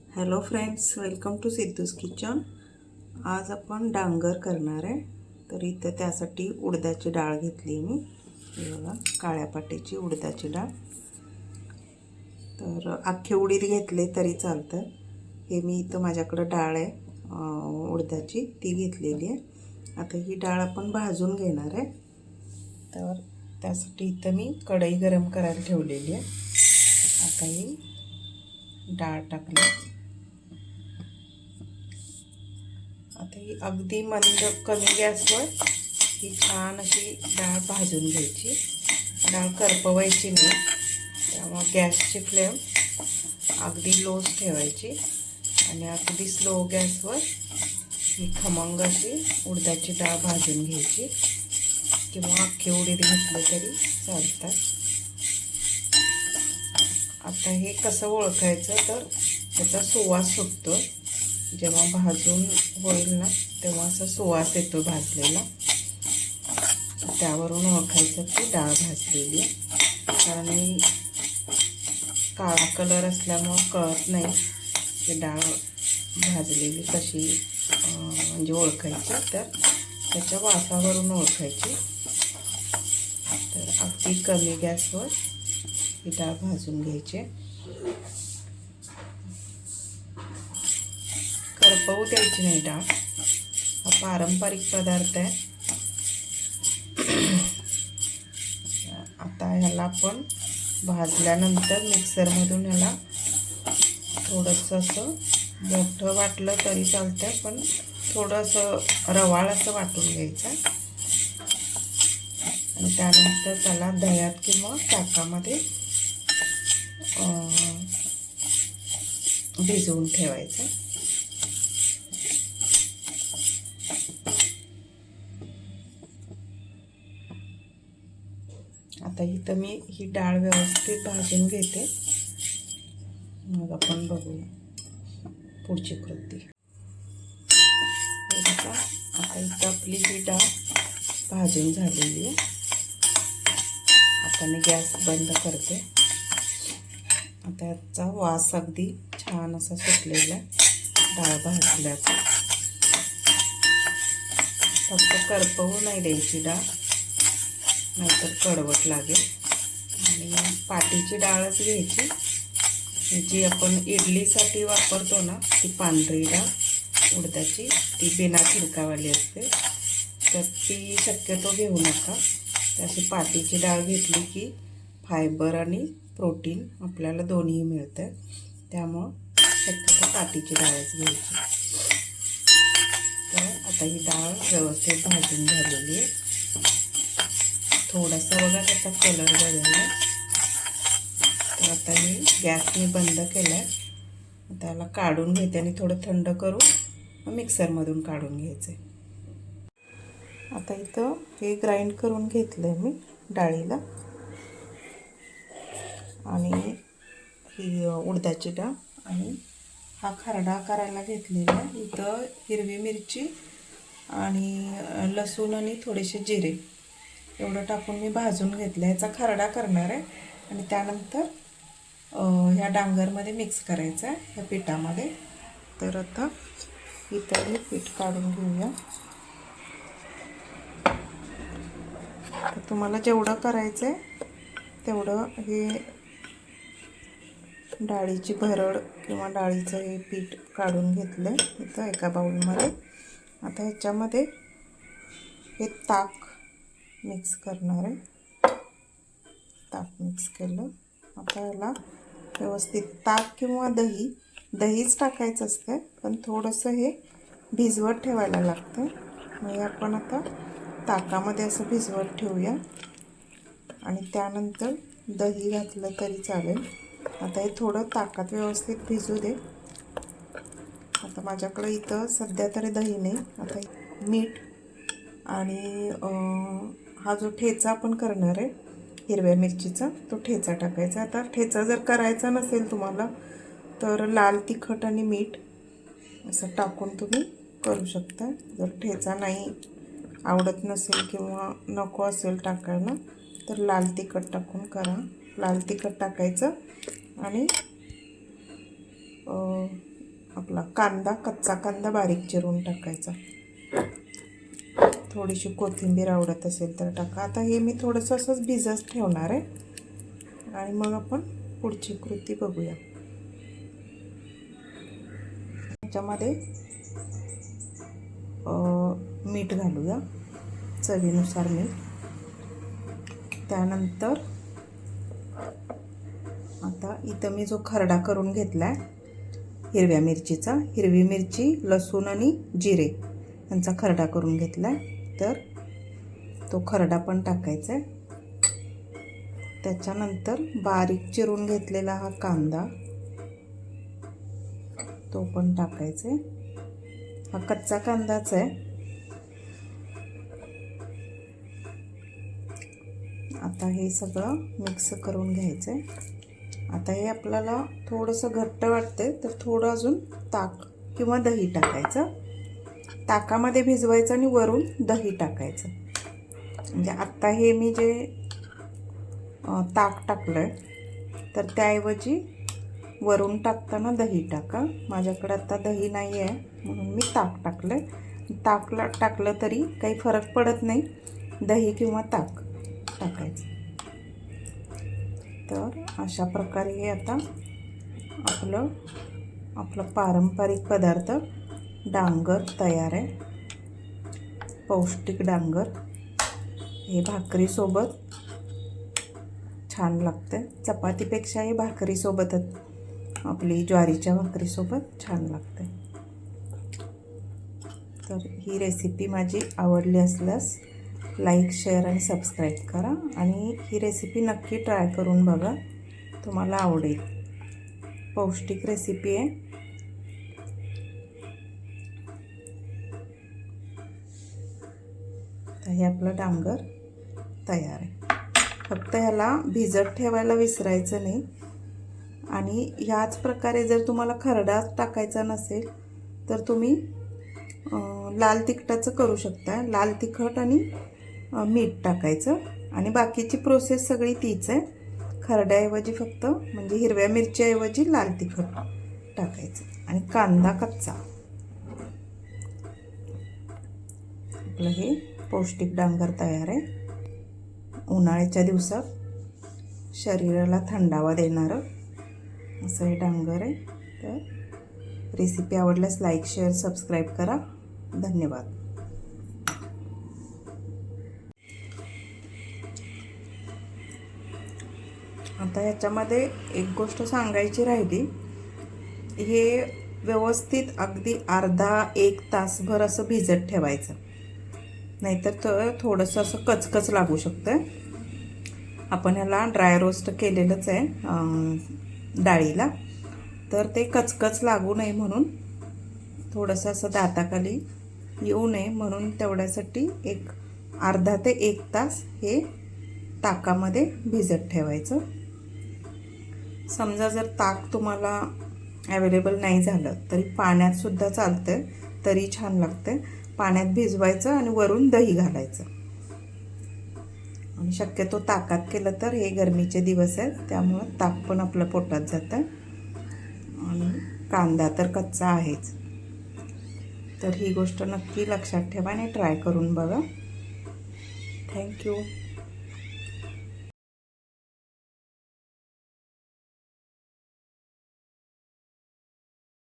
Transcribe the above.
Hello friends, welcome to Siddhu's kitchen. आज आपण डांगर करणार आहे। तर इथे त्यासाठी उडदाची डाळ घेतली मी। हे बघा, काळ्या पाट्याची उडदाची डाळ। तर अख्खे उडीद घेतले तरी चालतं। हे मी इथं माझ्याकडे डाळ आहे उडदाची, ती घेतलेली आहे। आता ही डाळ आपण भाजून घेणार आहे। तर त्यासाठी इथं मी कढई गरम करायला ठेवलेली आहे। आता ही डाळ टाकली। आता ही अगदी मंद कमी गॅसवर ही छान अशी डाळ भाजून घ्यायची। डाळ करपवायची नाही, त्यामुळे गॅसची फ्लेम अगदी लोच ठेवायची आणि अगदी स्लो गॅसवर ही खमंग अशी उडदाची डाळ भाजून घ्यायची, किंवा अख्खे उडीद घेतले तरी चालतात। आता हे कसं ओळखायचं, तर त्याचा सुवास सुटतो। जेव्हा भाजून होईल ना, तेव्हा असा सुवास येतो भाजलेला। त्यावरून ओळखायचं की डाळ भाजलेली आहे। कारण मी काळा कलर असल्यामुळे कळत नाही की डाळ भाजलेली कशी म्हणजे ओळखायची, तर त्याच्या वासावरून ओळखायची। तर अगदी कमी गॅसवर ही डाळ भाजून घ्यायची। करपवू द्यायची नाही डाळ। हा पारंपरिक पदार्थ आहे। आता ह्याला आपण भाजल्यानंतर मिक्सरमधून ह्याला थोडंसं असं मोठं वाटलं तरी चालतं, पण थोडंसं रवाळ असं वाटून घ्यायचं आणि त्यानंतर त्याला दह्यात किंवा ताकामध्ये भिजवून ठेवायचं। आता इथं मी ही डाळ व्यवस्थित भाजून घेते, मग आपण बघूया पुढची कृती। आता इथं आपली ही डाळ भाजून झालेली आहे। आता मी गॅस बंद करते। आता याचा वास अगदी छान असा सुटलेला आहे डाळ भाजल्याचा। फक्त करपवू नाही द्यायची डाळ, नाहीतर कडवट लागेल। आणि पाटीची डाळच घ्यायची, जी आपण इडलीसाठी वापरतो ना, ती पांढरी डाळ उडदाची, ती बिना छिलकावाली असते। तर ती शक्यतो घेऊ नका। अशी पाटीची डाळ घेतली की फायबर आणि प्रोटीन आपल्याला दोन्ही मिळतं, त्यामुळं शक्यतो पाटीची डाळच घ्यायची। तर आता ही डाळ व्यवस्थित भाजून झालेली आहे। थोडासा बघा त्याचा कलर बदलला। तर आता मी गॅस मी बंद केला आहे। त्याला काढून घेते आणि थोडं थंड करून मिक्सरमधून काढून घ्यायचे। आता इथं हे ग्राइंड करून घेतलंय मी डाळीला, आणि ही उडदाची डाळ आणि हा खरडा करायला घेतलेला आहे। इथं हिरवी मिरची आणि लसूण आणि थोडेसे जिरे एवढं टाकून मी भाजून घेतलं। याचा खरडा करणार आहे आणि त्यानंतर ह्या डांगरमध्ये मिक्स करायचं आहे, ह्या पिठामध्ये। तर आता इथं मी पीठ काढून घेऊया। तर तुम्हाला जेवढं करायचं आहे तेवढं हे डाळीची भरड किंवा डाळीचं हे पीठ काढून घेतलं आहे इथं एका बाउलमध्ये। आता ह्याच्यामध्ये हे ताक मिक्स करणार आहे। ताक मिक्स केलं। आता याला व्यवस्थित ताक किंवा दहीच टाकायचं असतं, पण थोडंसं हे भिजवत ठेवायला लागतं। मग आपण आता ताकामध्ये असं भिजवत ठेवूया आणि त्यानंतर दही घातलं तरी चालेल। आता हे थोडं ताकात व्यवस्थित भिजू दे। आता माझ्याकडे इथं सध्या तरी दही नाही। आता मीठ आणि हा जो ठेचा आपण करणार आहे हिरव्या मिरचीचा, तो ठेचा टाकायचा। आता ठेचा जर करायचा नसेल तुम्हाला, तर लाल तिखट आणि मीठ असं टाकून तुम्ही करू शकता। जर ठेचा नाही आवडत नसेल किंवा नको असेल टाकायला, तर लाल तिखट टाकून करा। लाल तिखट टाकायचं आणि आपला कांदा, कच्चा कांदा बारीक चिरून टाकायचा. थोडीशी कोथिंबीर आवडत असेल तर टाका. आता हे मी थोडंसं असंच भिजत ठेवणार आहे आणि मग आपण पुढची कृती बघूया. त्याच्यामध्ये मीठ घालूया, चवीनुसार मीठ. त्यानंतर आता इथं मी जो खरडा करून घेतला आहे हिरव्या मिरचीचा, हिरवी मिरची, लसूण आणि जिरे यांचा खरडा करून घेतला आहे, तर तो खरडा पण टाकायचा आहे. त्याच्यानंतर बारीक चिरून घेतलेला हा कांदा तो पण टाकायचा आहे. हा कच्चा कांदाच आहे. आता हे सगळं मिक्स करून घ्यायचं आहे. आता हे आपल्याला थोडंसं घट्ट वाटते तर थोडं अजून ताक किंवा दही टाकायचं. ताकामध्ये भिजवायचं आणि वरून दही टाकायचं. म्हणजे आत्ता हे मी जे ताक टाकलं आहे तर त्याऐवजी वरून टाकताना दही टाका. माझ्याकडे आता दही नाही आहे म्हणून मी ताक टाकलं आहे. ताकला टाकलं तरी काही फरक पडत नाही, दही किंवा ताक टाकायचं. तर अशा प्रकारे हे आता आपलं पारंपरिक पदार्थ डांगर तयार आहे. पौष्टिक डांगर हे भाकरीसोबत छान लागते. चपातीपेक्षा हे भाकरीसोबतच, आपली ज्वारीच्या भाकरीसोबत छान लागते. तर ही रेसिपी माझी आवडली असल्यास लाईक, शेअर आणि सबस्क्राईब करा आणि ही रेसिपी नक्की ट्राय करून बघा, तुम्हाला आवडेल. पौष्टिक रेसिपी आहे. तर हे आपलं डांगर तयार आहे. फक्त ह्याला भिजत ठेवायला विसरायचं नाही. आणि ह्याच प्रकारे जर तुम्हाला खरडा टाकायचा नसेल तर तुम्ही लाल तिखटाचं करू शकता. लाल तिखट आणि मीठ टाकायचं आणि बाकीची प्रोसेस सगळी तीच आहे. खरड्याऐवजी फक्त म्हणजे हिरव्या मिरच्याऐवजी लाल तिखट टाकायचं आणि कांदा कच्चा. आपलं हे पौष्टिक डांगर तयार आहे. उन्हाळ्याच्या दिवसात शरीराला थंडावा देणारं असं हे डांगर आहे. तर रेसिपी आवडल्यास लाईक, शेअर, सबस्क्राईब करा. धन्यवाद. आता ह्याच्यामध्ये एक गोष्ट सांगायची राहिली, हे व्यवस्थित अगदी अर्धा एक तासभर असं भिजत ठेवायचं, नाहीतर थोडंसं असं कचकच लागू शकतं. आपण ह्याला ड्राय रोस्ट केलेलंच आहे डाळीला, तर ते कचकच लागू नये म्हणून थोडंसं असं दाताखाली येऊ नये म्हणून तेवढ्यासाठी एक अर्धा ते एक तास हे ताकामध्ये भिजत ठेवायचं. समजा जर ताक तुम्हाला अवेलेबल नाही झालं तरी पाण्यात सुद्धा चालतं, तरी छान लागतं. पाण्यात भिजवायचं आणि वरून दही घालायचं. आणि शक्यतो ताकात केलं तर हे गरमीचे दिवस आहेत त्यामुळं ताक पण आपलं पोटात जातं. आणि कांदा तर कच्चा आहेच. तर ही गोष्ट नक्की लक्षात ठेवा आणि ट्राय करून बघा. थँक्यू.